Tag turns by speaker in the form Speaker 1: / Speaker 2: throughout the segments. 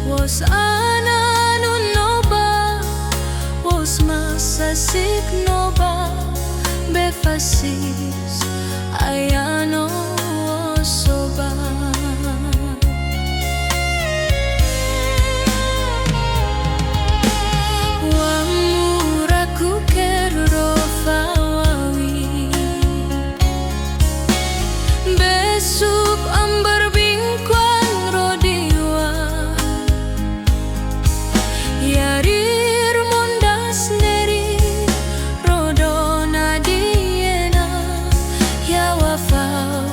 Speaker 1: Was ana nunoba, was masasik noba, befasis ayano soba. Wamuraku kero fawawi, besuk ambar bingkwan rodiwa. Yarir mondas neri rodona diena, ya wafau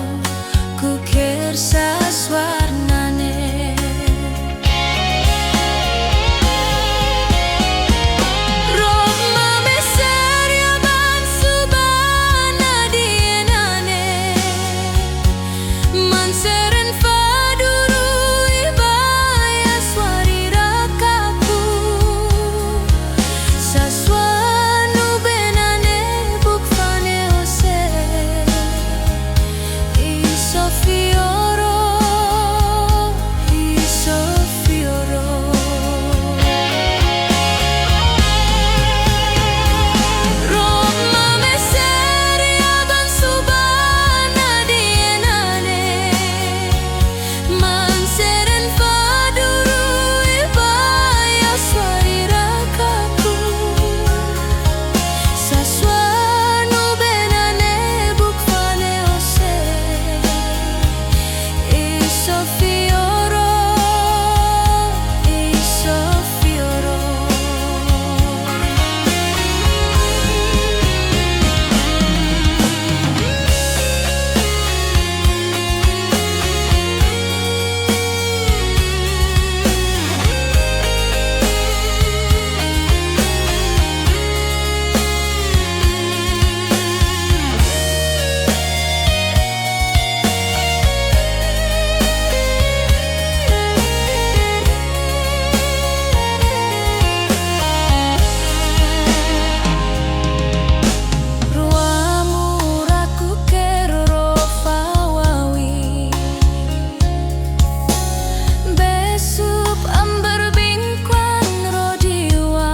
Speaker 1: ku kersa swarnane. Roma meseria ban subana dienane, manseren faduru ibaya swarira kapu. Saswanu benane bukfane ose, isofioro, isofioro. Roma meseria ban subana dienane, manseren faduru ibaya swarira kapu. Saswanu benane bukfane ose, isofioro, isofioro. Ruamuraku kero fawawi, besuk ambar bingkwan rodiwa.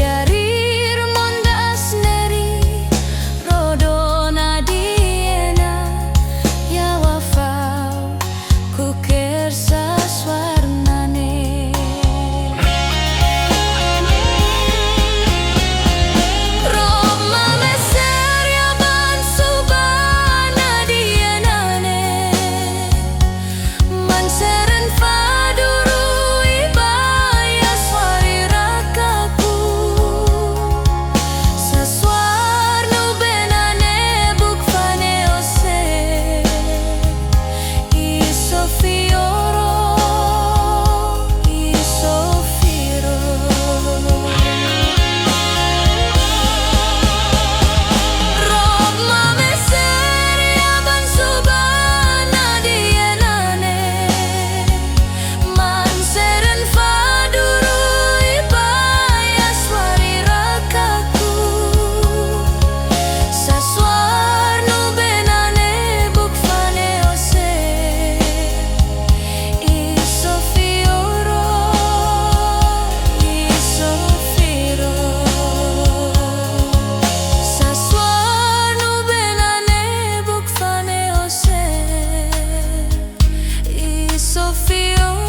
Speaker 1: Yarir mondas neri rodona diena, ya wafau ku kersa swarnane. Roma meseria ban subana dienane, manseren faduru ibaya swarira kapu. Saswarnu benane bukfane ose, isofioro, isofiro. Roma meseria ban subana dienane, manseren faduru ibaya swarira kaku. Saswarnu benane bukfane ose, isofioro, isofiro. Saswanu benane bukfane ose, isofioro.